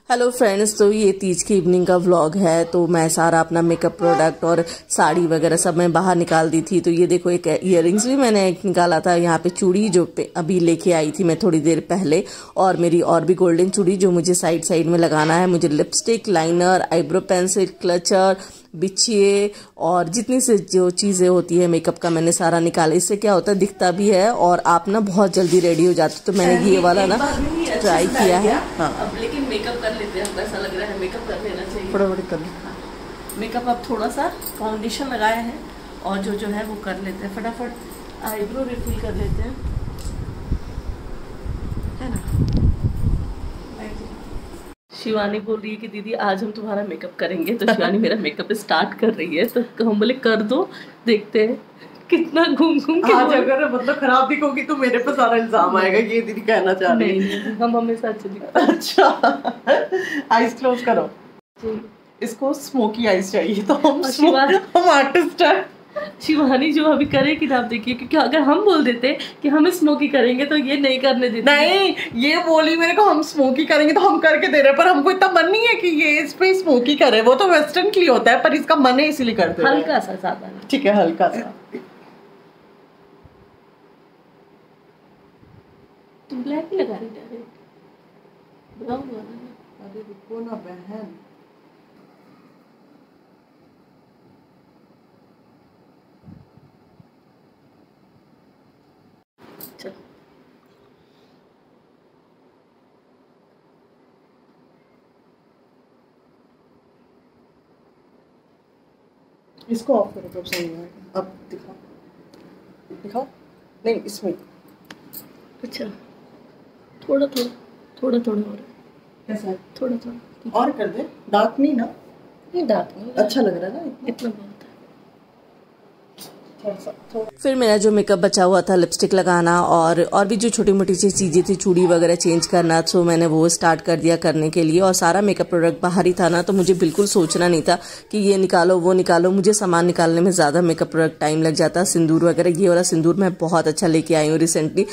Hello friends, तो ये तीज की इवनिंग का व्लॉग है। तो मैं सारा अपना मेकअप प्रोडक्ट और साड़ी वगैरह सब मैं बाहर निकाल दी थी। तो ये देखो, एक इयररिंग्स भी मैंने एक निकाला था। यहाँ पे चूड़ी जो अभी लेके आई थी मैं थोड़ी देर पहले, और मेरी और भी गोल्डन चूड़ी जो मुझे साइड साइड में लगाना है। मुझे lipstick, liner, eyebrow pencil, clutcher, बिछिए और जितनी से जो चीज़ें होती है मेकअप का मैंने सारा निकाला। इससे क्या होता है, दिखता भी है और आप ना बहुत जल्दी रेडी हो जाते। तो मैंने ये वाला ना ट्राई किया है। हाँ, अब लेकिन मेकअप कर लेते हैं। हमको ऐसा लग रहा है मेकअप कर लेना चाहिए। फटाफट कर लो। मेकअप अब थोड़ा सा फाउंडेशन लगाया है और जो है वो कर लेते हैं। फटाफट आईब्रो रिफिल कर लेते हैं, है ना। शिवानी बोल रही है कि दीदी आज हम तुम्हारा मेकअप करेंगे। तो शिवानी मेरा मेकअप स्टार्ट कर रही है। तो हम बोले कर दो, देखते हैं कितना घूम घूम के। आज अगर मतलब खराब दिखोगी तो मेरे पे सारा इल्जाम आएगा कि ये दीदी कहना चाह रही है। नहीं, हम हमेशा अच्छे दिखते हैं। अच्छा, आइज क्लोज करो। इसको स्मोकी आइज चाहिए, तो हम आर्टिस्ट हैं। शिवानी जो अभी करेगी ना, आप देखिए, क्योंकि अगर हम बोल देते कि हम स्मोकी करेंगे तो ये नहीं करने देते। नहीं, ये बोली मेरे को हम स्मोकी करेंगे तो हम करके दे रहे हैं, पर हमको इतना मन नहीं है कि ये इस पे स्मोकी करे। वो तो वेस्टर्न के लिए होता है, पर इसका मन है इसीलिए करते हैं। हल्का सा, ज्यादा नहीं। ठीक है, हल्का सा। तुम ब्लैक ही लगा रही है, ब्राउन वाला। अरे रुको ना बहन, इसको ऑफ करो तब सही आएगा। अब दिखाओ, दिखाओ। नहीं, इसमें अच्छा, थोड़ा थोड़ा थोड़ा थोड़ा हो रहा है। कैसा? थोड़ा थोड़ा और कर दे। डार्क नहीं ना? नहीं, डार्क नहीं। अच्छा लग रहा है ना इतना बहुत है। फिर मेरा जो मेकअप बचा हुआ था, लिपस्टिक लगाना और भी जो छोटी मोटी सी चीज़ें थी, चूड़ी वगैरह चेंज करना, तो मैंने वो स्टार्ट कर दिया करने के लिए। और सारा मेकअप प्रोडक्ट बाहर ही था ना, तो मुझे बिल्कुल सोचना नहीं था कि ये निकालो वो निकालो। मुझे सामान निकालने में ज़्यादा मेकअप प्रोडक्ट टाइम लग जाता। सिंदूर वगैरह, ये वाला सिंदूर मैं बहुत अच्छा लेके आई हूँ रिसेंटली।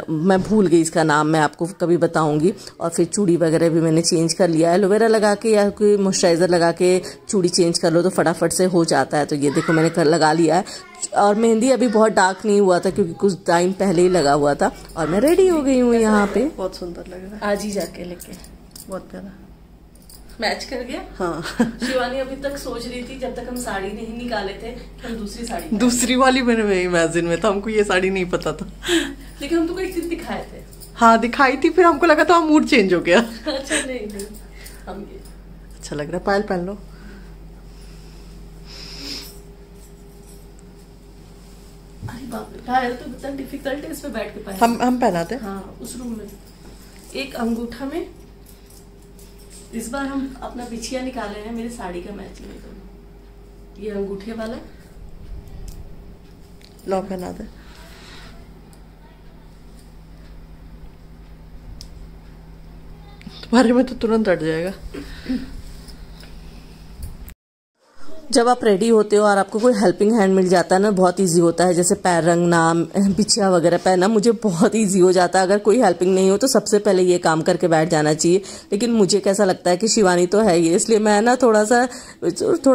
मैं भूल गई इसका नाम, मैं आपको कभी बताऊँगी। और फिर चूड़ी वगैरह भी मैंने चेंज कर लिया। एलोवेरा लगा के या कोई मॉइस्चराइज़र लगा के चूड़ी चेंज कर लो तो फटाफट से हो जाता है। तो ये देखो, मैंने लगा लिया है। और मेहंदी अभी बहुत डार्क नहीं हुआ था क्योंकि कुछ टाइम पहले ही लगा हुआ था। और मैं रेडी हो गई हूँ यहाँ पे। बहुत सुंदर लग रहा है। आज ही जाके लेके बहुत प्यारा मैच कर गया। हाँ। शिवानी अभी तक सोच रही थी, जब तक हम साड़ी नहीं निकाले थे, कि हम दूसरी साड़ी, दूसरी वाली मेरे इमेजिन में था। हमको ये साड़ी नहीं पता था, लेकिन हम तो कोई चीज दिखाए थे। हाँ, दिखाई थी। फिर हमको लगा था मूड चेंज हो गया। अच्छा, नहीं हम ये अच्छा लग रहा है। पायल पहन लो। अरे बाप रे, पायल तो इतना डिफिकल्ट है इस पे बैठ के पायल। हम पहनाते हैं। हाँ, उस रूम में एक अंगूठा में। इस बार हम अपना बिछिया निकाले हैं, मेरी साड़ी का मैचिंग है दोनों। ये अंगूठे वाला लो, पहना दे। तुम्हारे में तो तुरंत हट जाएगा। जब आप रेडी होते हो और आपको कोई हेल्पिंग हैंड मिल जाता है ना, बहुत इजी होता है। जैसे पैर रंगना, बिछिया वगैरह पहनना मुझे बहुत इजी हो जाता है। अगर कोई हेल्पिंग नहीं हो तो सबसे पहले ये काम करके बैठ जाना चाहिए। लेकिन मुझे कैसा लगता है कि शिवानी तो है ही, इसलिए मैं ना थोड़ा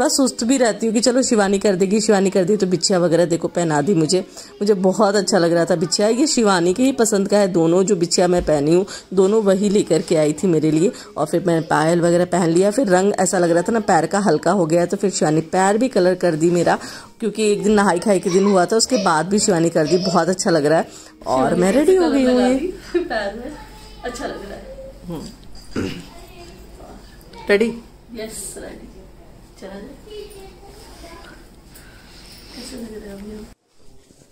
सुस्त भी रहती हूँ कि चलो शिवानी कर देगी, शिवानी कर दी। तो बिछिया वगैरह देखो पहना दी मुझे बहुत अच्छा लग रहा था बिछिया। ये शिवानी के ही पसंद का है। दोनों जो बिछिया मैं पहनी हूँ, दोनों वही लेकर के आई थी मेरे लिए। और फिर मैंने पायल वगैरह पहन लिया। फिर रंग ऐसा लग रहा था ना पैर का हल्का हो गया, तो फिर शिवानी पैर भी कलर कर दी मेरा, क्योंकि एक दिन नहाई खाई के दिन हुआ था, उसके बाद भी शिवानी कर दी। बहुत अच्छा लग रहा है और मैं रेडी हो गई हूँ। ये पैर में अच्छा लग रहा है। रेडी? Yes, ready. चला जाए। कैसे लग रहा है अभी?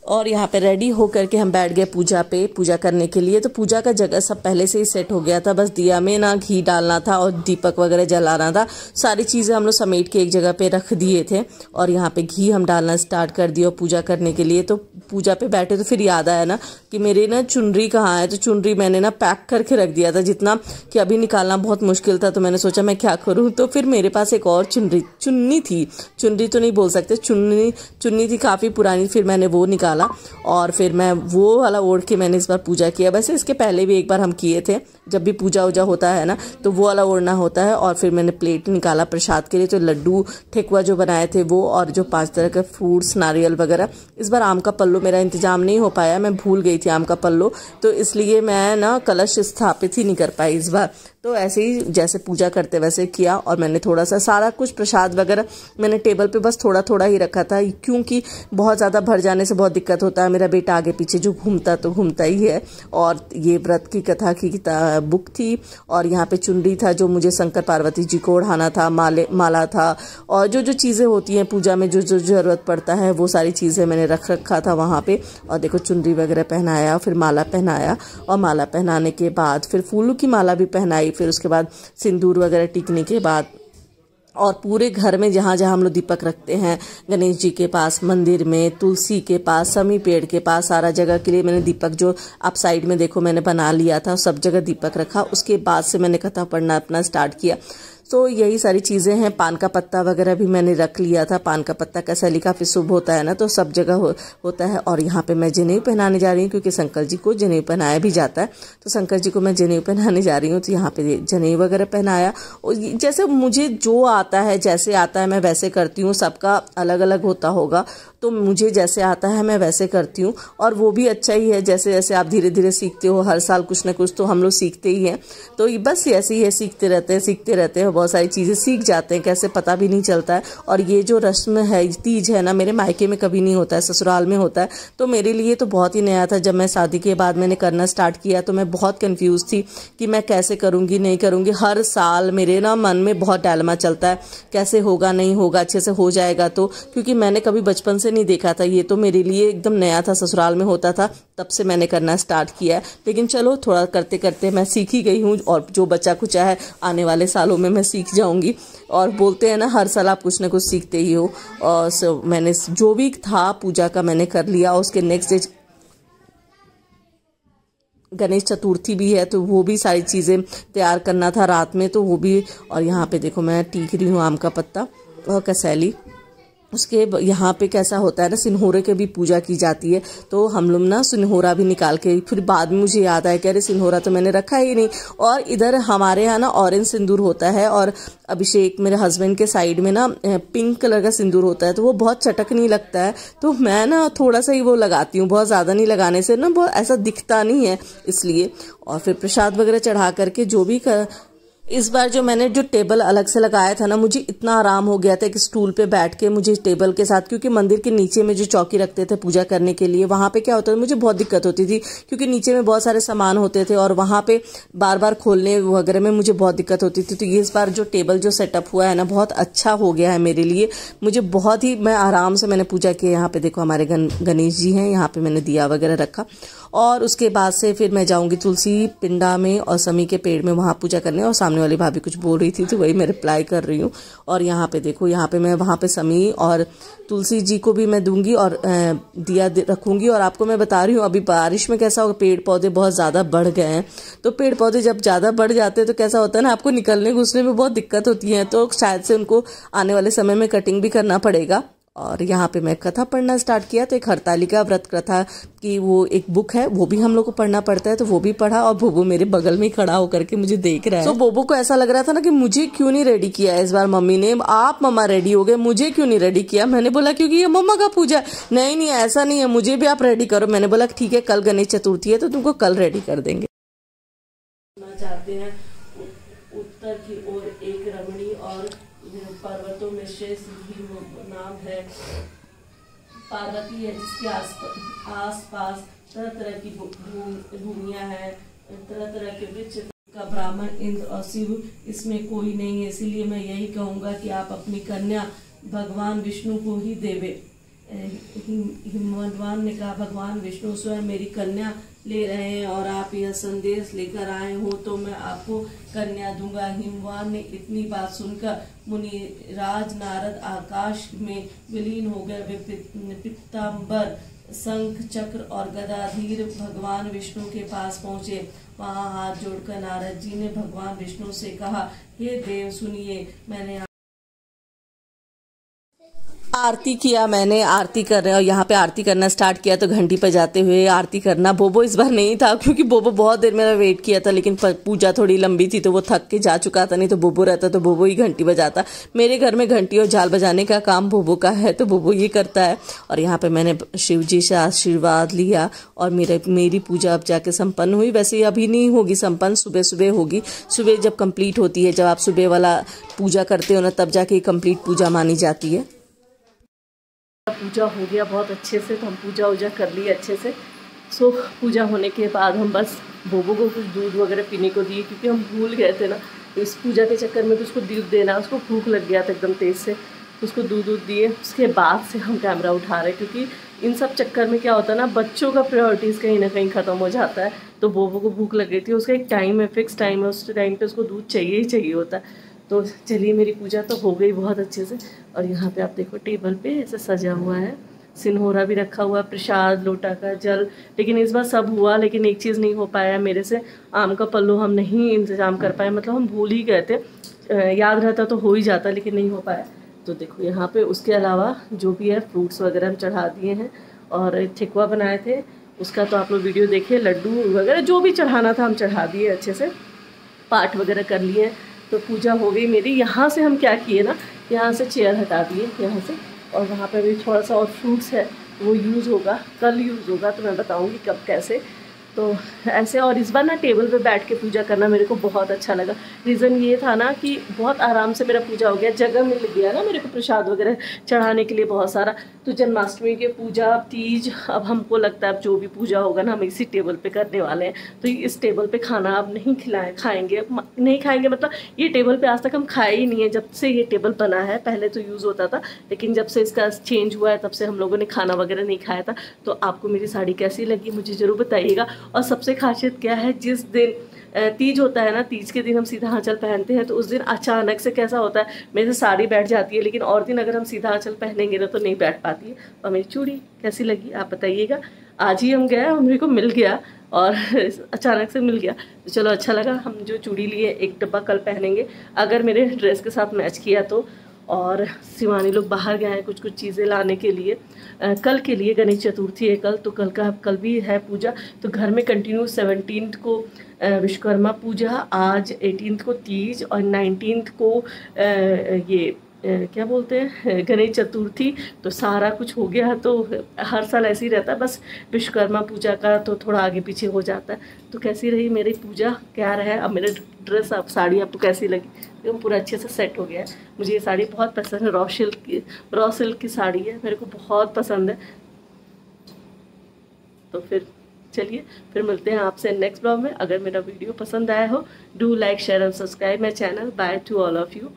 और यहाँ पे रेडी होकर के हम बैठ गए पूजा करने के लिए। तो पूजा का जगह सब पहले से ही सेट हो गया था। बस दिया में ना घी डालना था और दीपक वगैरह जलाना था। सारी चीज़ें हम लोग समेट के एक जगह पे रख दिए थे। और यहाँ पे घी हम डालना स्टार्ट कर दिया पूजा करने के लिए। तो पूजा पे बैठे तो फिर याद आया ना कि मेरी ना चुनरी कहाँ है। तो चुनरी मैंने ना पैक करके रख दिया था जितना कि अभी निकालना बहुत मुश्किल था। तो मैंने सोचा मैं क्या करूँ, तो फिर मेरे पास एक और चुन्नी थी। चुनरी तो नहीं बोल सकते, चुन्नी थी काफ़ी पुरानी। फिर मैंने वो निकाला वाला, और फिर मैं वो वाला ओढ़ के मैंने इस बार पूजा किया। वैसे इसके पहले भी एक बार हम किए थे, जब भी पूजा वूजा होता है ना तो वो वाला ओढ़ना होता है। और फिर मैंने प्लेट निकाला प्रसाद के लिए, तो लड्डू ठेकुआ जो बनाए थे वो, और जो 5 तरह के फ्रूट्स नारियल वगैरह। इस बार आम का पल्लू मेरा इंतजाम नहीं हो पाया, मैं भूल गई थी आम का पल्लू, तो इसलिए मैं ना कलश स्थापित ही नहीं कर पाई इस बार। तो ऐसे ही जैसे पूजा करते वैसे किया, और मैंने थोड़ा सा सारा कुछ प्रसाद वगैरह मैंने टेबल पे बस थोड़ा थोड़ा ही रखा था, क्योंकि बहुत ज़्यादा भर जाने से बहुत दिक्कत होता है। मेरा बेटा आगे पीछे जो घूमता ही है। और ये व्रत की कथा की बुक थी, और यहाँ पे चुनरी था जो मुझे शंकर पार्वती जी को ओढ़ाना था, माला था, और जो जो चीज़ें होती हैं पूजा में जो जो ज़रूरत पड़ता है वो सारी चीज़ें मैंने रख रखा था वहाँ पे। और देखो चुनरी वगैरह पहनाया, फिर माला पहनाया, और माला पहनाने के बाद फिर फूलों की माला भी पहनाई, फिर उसके बाद सिंदूर वगैरह टिकने के बाद, और पूरे घर में जहाँ जहाँ हम लोग दीपक रखते हैं, गणेश जी के पास, मंदिर में, तुलसी के पास, समी पेड़ के पास, सारा जगह के लिए मैंने दीपक जो आप साइड में देखो मैंने बना लिया था, सब जगह दीपक रखा। उसके बाद से मैंने कथा पढ़ना अपना स्टार्ट किया। तो यही सारी चीज़ें हैं। पान का पत्ता वगैरह भी मैंने रख लिया था। पान का पत्ता कैसा लिखा फिर शुभ होता है ना, तो सब जगह होता है। और यहाँ पे मैं जनेऊ पहनाने जा रही हूँ, क्योंकि शंकर जी को जनेऊ पहनाया भी जाता है, तो शंकर जी को मैं जनेऊ पहनाने जा रही हूँ। तो यहाँ पे जनेऊ वगैरह पहनाया, और जैसे मुझे जो आता है, जैसे आता है मैं वैसे करती हूँ। सबका अलग अलग होता होगा, तो मुझे जैसे आता है मैं वैसे करती हूँ, और वो भी अच्छा ही है। जैसे जैसे आप धीरे धीरे सीखते हो, हर साल कुछ ना कुछ तो हम लोग सीखते ही हैं। तो बस ऐसे ही है, सीखते रहते हैं, बहुत सारी चीज़ें सीख जाते हैं, कैसे पता भी नहीं चलता है। और ये जो रस्म है, तीज है ना, मेरे मायके में कभी नहीं होता है, ससुराल में होता है। तो मेरे लिए तो बहुत ही नया था। जब मैं शादी के बाद मैंने करना स्टार्ट किया तो मैं बहुत कंफ्यूज थी कि मैं कैसे करूँगी, नहीं करूँगी। हर साल मेरे ना मन में बहुत डायलेमा चलता है, कैसे होगा, नहीं होगा, अच्छे से हो जाएगा तो, क्योंकि मैंने कभी बचपन से नहीं देखा था। ये तो मेरे लिए एकदम नया था, ससुराल में होता था, तब से मैंने करना स्टार्ट किया है। लेकिन चलो थोड़ा करते करते मैं सीख ही गई हूँ, और जो बचा कुचा है आने वाले सालों में मैं सीख जाऊंगी। और बोलते हैं ना हर साल आप कुछ ना कुछ सीखते ही हो। और मैंने जो भी था पूजा का मैंने कर लिया। और उसके नेक्स्ट डे गणेश चतुर्थी भी है, तो वो भी सारी चीज़ें तैयार करना था रात में, तो वो भी। और यहाँ पे देखो मैं टीक रही हूँ आम का पत्ता और कसैली। उसके यहाँ पे कैसा होता है ना, सिन्होरे के भी पूजा की जाती है, तो हम लोग ना सिन्होरा भी निकाल के, फिर बाद में मुझे याद आया कि अरे सिन्होरा तो मैंने रखा ही नहीं। और इधर हमारे यहाँ ना ऑरेंज सिंदूर होता है, और अभिषेक मेरे हस्बैंड के साइड में ना पिंक कलर का सिंदूर होता है, तो वो बहुत चटक नहीं लगता है, तो मैं ना थोड़ा सा ही वो लगाती हूँ, बहुत ज़्यादा नहीं लगाने से ना बहुत ऐसा दिखता नहीं है, इसलिए। और फिर प्रसाद वगैरह चढ़ा करके जो भी इस बार जो मैंने जो टेबल अलग से लगाया था ना, मुझे इतना आराम हो गया था कि स्टूल पे बैठ के मुझे टेबल के साथ, क्योंकि मंदिर के नीचे में जो चौकी रखते थे पूजा करने के लिए, वहां पे क्या होता था, मुझे बहुत दिक्कत होती थी, क्योंकि नीचे में बहुत सारे सामान होते थे, और वहां पे बार बार खोलने वगैरह में मुझे बहुत दिक्कत होती थी। तो ये इस बार जो टेबल जो सेटअप हुआ है ना, बहुत अच्छा हो गया है मेरे लिए। मुझे बहुत ही, मैं आराम से मैंने पूजा की। यहाँ पे देखो हमारे गणेश जी हैं, यहाँ पे मैंने दिया वगैरह रखा। और उसके बाद से फिर मैं जाऊंगी तुलसी पिंडा में और समी के पेड़ में, वहां पूजा करने। और सामने वाली भाभी कुछ बोल रही थी, तो वही मैं रिप्लाई कर रही हूँ। और यहाँ पे देखो, यहाँ पे मैं वहां पे समी और तुलसी जी को भी मैं दूंगी, और दिया रखूंगी। और आपको मैं बता रही हूँ अभी बारिश में कैसा होगा, पेड़ पौधे बहुत ज़्यादा बढ़ गए हैं। तो पेड़ पौधे जब ज़्यादा बढ़ जाते हैं तो कैसा होता है ना, आपको निकलने घुसने में बहुत दिक्कत होती है, तो शायद से उनको आने वाले समय में कटिंग भी करना पड़ेगा। और यहाँ पे मैं कथा पढ़ना स्टार्ट किया, तो एक हरतालिका व्रत कथा की वो एक बुक है, वो भी हम लोग को पढ़ना पड़ता है, तो वो भी पढ़ा। और बोबो मेरे बगल में खड़ा होकर के मुझे देख रहा है। तो बोबो को ऐसा लग रहा था ना कि मुझे क्यों नहीं रेडी किया इस बार मम्मी ने, आप मम्मा रेडी हो गए, मुझे क्यों नहीं रेडी किया। मैंने बोला क्योंकि ये मम्मा का पूजा। नहीं ऐसा नहीं है, मुझे भी आप रेडी करो। मैंने बोला ठीक है, कल गणेश चतुर्थी है तो तुमको कल रेडी कर देंगे। चाहते हैं उत्तर की ओर एक रमणी और पर्वतों में श्रेष्ठ नाम है पार्वती है, जिसके आसपास तरह तरह की भूमियां हैं, तरह तरह के वृक्ष का ब्राह्मण इंद्र और शिव इसमें कोई नहीं है। इसीलिए मैं यही कहूंगा कि आप अपनी कन्या भगवान विष्णु को ही देवे। हिमवंतवान ने कहा, भगवान विष्णु स्वयं मेरी कन्या ले रहे हैं और आप यह संदेश लेकर आए हो तो मैं आपको कन्या दूंगा। हिमवान ने इतनी बात सुनकर मुनिराज नारद आकाश में विलीन हो गए। वे पीतांबर शंख चक्र और गदाधीर भगवान विष्णु के पास पहुंचे। वहां हाथ जोड़कर नारद जी ने भगवान विष्णु से कहा, हे देव सुनिए, मैंने आरती किया मैंने, आरती कर रहे और यहाँ पे आरती करना स्टार्ट किया तो घंटी बजाते हुए आरती करना। बोबो इस बार नहीं था क्योंकि बोबो बहुत देर मेरा वेट किया था, लेकिन पूजा थोड़ी लंबी थी तो वो थक के जा चुका था, नहीं तो बोबो रहता तो बोबो ही घंटी बजाता। मेरे घर में घंटी और झाल बजाने का काम बोबो का है तो बोबो ये करता है। और यहाँ पे मैंने शिव जी से आशीर्वाद लिया और मेरी पूजा अब जाके संपन्न हुई। वैसे अभी नहीं होगी संपन्न, सुबह सुबह होगी। सुबह जब कंप्लीट होती है, जब आप सुबह वाला पूजा करते हो ना, तब जाके कंप्लीट पूजा मानी जाती है। पूजा हो गया बहुत अच्छे से, तो हम पूजा वूजा कर लिए अच्छे से। सो पूजा होने के बाद हम बस बोबो को कुछ दूध वगैरह पीने को दिए, क्योंकि हम भूल गए थे ना इस पूजा के चक्कर में, तो उसको दूध देना, उसको भूख लग गया था एकदम तेज़ से, तो उसको दूध दिए। उसके बाद से हम कैमरा उठा रहे, क्योंकि इन सब चक्कर में क्या होता है ना, बच्चों का प्रायोरिटीज़ कहीं ना कहीं ख़त्म हो जाता है। तो बोबो को भूख लग गई थी, उसका एक टाइम है, फिक्स टाइम है, उस टाइम पे उसको दूध चाहिए ही चाहिए होता है। तो चलिए मेरी पूजा तो हो गई बहुत अच्छे से। और यहाँ पे आप देखो टेबल पे ऐसे सजा हुआ है, सिनहोरा भी रखा हुआ, प्रसाद, लोटा का जल। लेकिन इस बार सब हुआ, लेकिन एक चीज़ नहीं हो पाया मेरे से, आम का पल्लू हम नहीं इंतज़ाम कर पाए, मतलब हम भूल ही गए थे। याद रहता तो हो ही जाता, लेकिन नहीं हो पाया। तो देखो यहाँ पे उसके अलावा जो भी है फ्रूट्स वगैरह हम चढ़ा दिए हैं। और ठेकुआ बनाए थे, उसका तो आप लोग वीडियो देखिए, लड्डू वगैरह जो भी चढ़ाना था हम चढ़ा दिए अच्छे से, पाठ वगैरह कर लिए। तो पूजा हो गई मेरी। यहाँ से हम क्या किए ना, यहाँ से चेयर हटा दिए यहाँ से, और वहाँ पे भी थोड़ा सा और फ्रूट्स है, वो यूज़ होगा, कल यूज़ होगा, तो मैं बताऊँगी कब कैसे। तो ऐसे। और इस बार ना टेबल पे बैठ के पूजा करना मेरे को बहुत अच्छा लगा। रीज़न ये था ना कि बहुत आराम से मेरा पूजा हो गया, जगह मिल गया ना मेरे को प्रसाद वगैरह चढ़ाने के लिए बहुत सारा। तो जन्माष्टमी के पूजा, तीज, अब हमको लगता है अब जो भी पूजा होगा ना हम इसी टेबल पे करने वाले हैं। तो इस टेबल पे खाना अब नहीं खाएंगे, नहीं खाएंगे, मतलब ये टेबल पे आज तक हम खाए ही नहीं है जब से ये टेबल बना है। पहले तो यूज़ होता था, लेकिन जब से इसका चेंज हुआ है तब से हम लोगों ने खाना वगैरह नहीं खाया था। तो आपको मेरी साड़ी कैसी लगी मुझे ज़रूर बताइएगा। और सबसे खासियत क्या है, जिस दिन तीज होता है ना, तीज के दिन हम सीधा आंचल पहनते हैं, तो उस दिन अचानक से कैसा होता है, मेरे से साड़ी बैठ जाती है, लेकिन और दिन अगर हम सीधा आंचल पहनेंगे ना तो नहीं बैठ पाती है। और मेरी चूड़ी कैसी लगी आप बताइएगा। आज ही हम गए और मेरे को मिल गया, और अचानक से मिल गया, तो चलो अच्छा लगा। हम जो चूड़ी लिए एक डब्बा कल पहनेंगे, अगर मेरे ड्रेस के साथ मैच किया तो। और शिवानी लोग बाहर गए हैं कुछ चीज़ें लाने के लिए, कल के लिए, गणेश चतुर्थी है कल, तो कल भी है पूजा। तो घर में कंटिन्यू 17 को विश्वकर्मा पूजा, आज 18 को तीज, और 19 को ये क्या बोलते हैं, गणेश चतुर्थी। तो सारा कुछ हो गया। तो हर साल ऐसे ही रहता है, बस विश्वकर्मा पूजा का तो थोड़ा आगे पीछे हो जाता है। तो कैसी रही मेरी पूजा, क्या रहा अब मेरे ड्रेस, अब साड़ी आपको कैसी लगी। एकदम पूरा अच्छे से सेट हो गया है। मुझे ये साड़ी बहुत पसंद है, रॉ सिल्क की साड़ी है, मेरे को बहुत पसंद है। तो फिर चलिए, फिर मिलते हैं आपसे नेक्स्ट ब्लॉग में। अगर मेरा वीडियो पसंद आया हो, do like, share and subscribe my channel. By two all of you.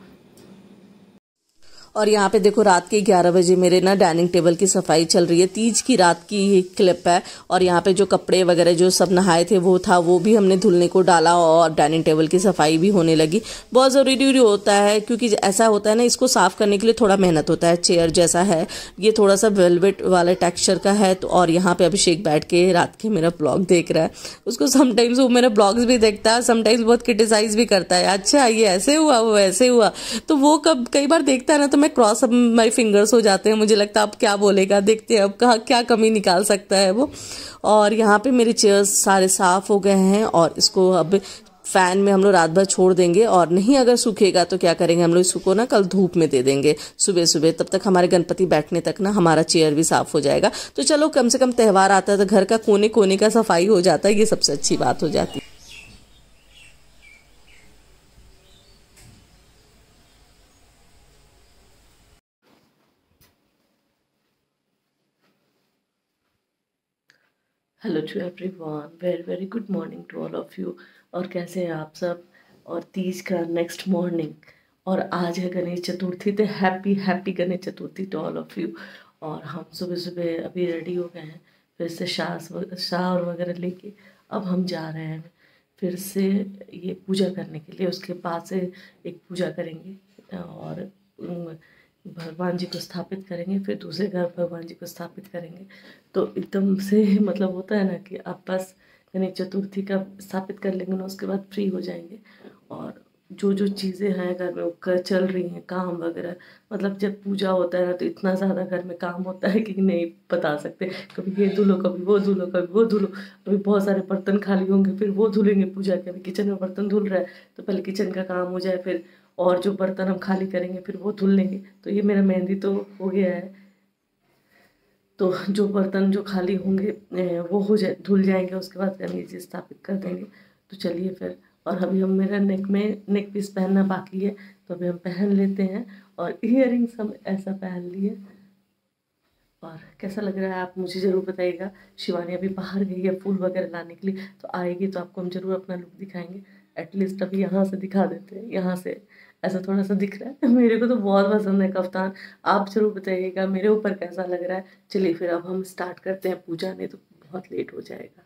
और यहाँ पे देखो रात के 11 बजे मेरे ना डाइनिंग टेबल की सफाई चल रही है। तीज की रात की ये क्लिप है। और यहाँ पे जो कपड़े वगैरह जो सब नहाए थे वो था, वो भी हमने धुलने को डाला, और डाइनिंग टेबल की सफाई भी होने लगी। बहुत ज़रूरी होता है, क्योंकि ऐसा होता है ना, इसको साफ़ करने के लिए थोड़ा मेहनत होता है। चेयर जैसा है, ये थोड़ा सा वेलवेट वाले टेक्सचर का है। तो और यहाँ पे अभिषेक बैठ के रात के मेरा ब्लॉग देख रहा है। उसको समटाइम्स वो मेरा ब्लॉग्स भी देखता है, समटाइम्स बहुत क्रिटिसाइज भी करता है, अच्छा ये ऐसे हुआ, वो ऐसे हुआ। तो वो कई बार देखता है ना, तो मैं क्रॉस अब माई फिंगर्स हो जाते हैं। मुझे लगता है अब क्या बोलेगा, देखते हैं अब कहाँ क्या कमी निकाल सकता है वो। और यहाँ पे मेरे चेयर्स सारे साफ हो गए हैं, और इसको अब फैन में हम लोग रात भर छोड़ देंगे। और नहीं अगर सूखेगा तो क्या करेंगे, हम लोग इसको ना कल धूप में दे देंगे सुबह सुबह। तब तक हमारे गणपति बैठने तक ना हमारा चेयर भी साफ हो जाएगा। तो चलो, कम से कम त्यौहार आता है तो घर का कोने कोने का सफाई हो जाता है, ये सबसे अच्छी बात हो जाती है। Hello to everyone, very very good morning to all of you. और कैसे हैं आप सब। और तीज का नेक्स्ट मॉर्निंग, और आज है गणेश चतुर्थी। तो happy happy Ganesh Chaturthi to all of you. और हम सुबह सुबह अभी रेडी हो गए हैं, फिर से शावर वगैरह लेके अब हम जा रहे हैं फिर से ये पूजा करने के लिए। उसके बाद से एक पूजा करेंगे और भगवान जी को स्थापित करेंगे, फिर दूसरे घर भगवान जी को स्थापित करेंगे। तो एकदम से मतलब होता है ना कि आप बस गणेश चतुर्थी का स्थापित कर लेंगे ना, उसके बाद फ्री हो जाएंगे। और जो जो चीज़ें हैं घर में वो चल रही हैं, काम वगैरह। मतलब जब पूजा होता है ना तो इतना ज़्यादा घर में काम होता है कि नहीं बता सकते। कभी ये धुलो, कभी वो धुलो, कभी वो धुलो। अभी बहुत सारे बर्तन खाली होंगे, फिर वो धुलेंगे पूजा के। अभी किचन में बर्तन धुल रहा है तो पहले किचन का काम हो जाए, फिर और जो बर्तन हम खाली करेंगे फिर वो धुल लेंगे। तो ये मेरा मेहंदी तो हो गया है, तो जो बर्तन जो खाली होंगे वो हो जाए, धुल जाएंगे, उसके बाद हम ये चीज़ स्थापित कर देंगे। तो चलिए फिर, और अभी हम मेरा नेक पीस पहनना बाकी है, तो अभी हम पहन लेते हैं। और इयररिंग्स हम ऐसा पहन लिए। और कैसा लग रहा है आप मुझे ज़रूर बताइएगा। शिवानी अभी बाहर गई है फूल वगैरह लाने के लिए, तो आएगी तो आपको हम ज़रूर अपना लुक दिखाएंगे। एटलीस्ट अभी यहाँ से दिखा देते हैं, यहाँ से ऐसा थोड़ा सा दिख रहा है। मेरे को तो बहुत पसंद है कफ्तान। आप ज़रूर बताइएगा मेरे ऊपर कैसा लग रहा है। चलिए फिर अब हम स्टार्ट करते हैं पूजा, नहीं तो बहुत लेट हो जाएगा।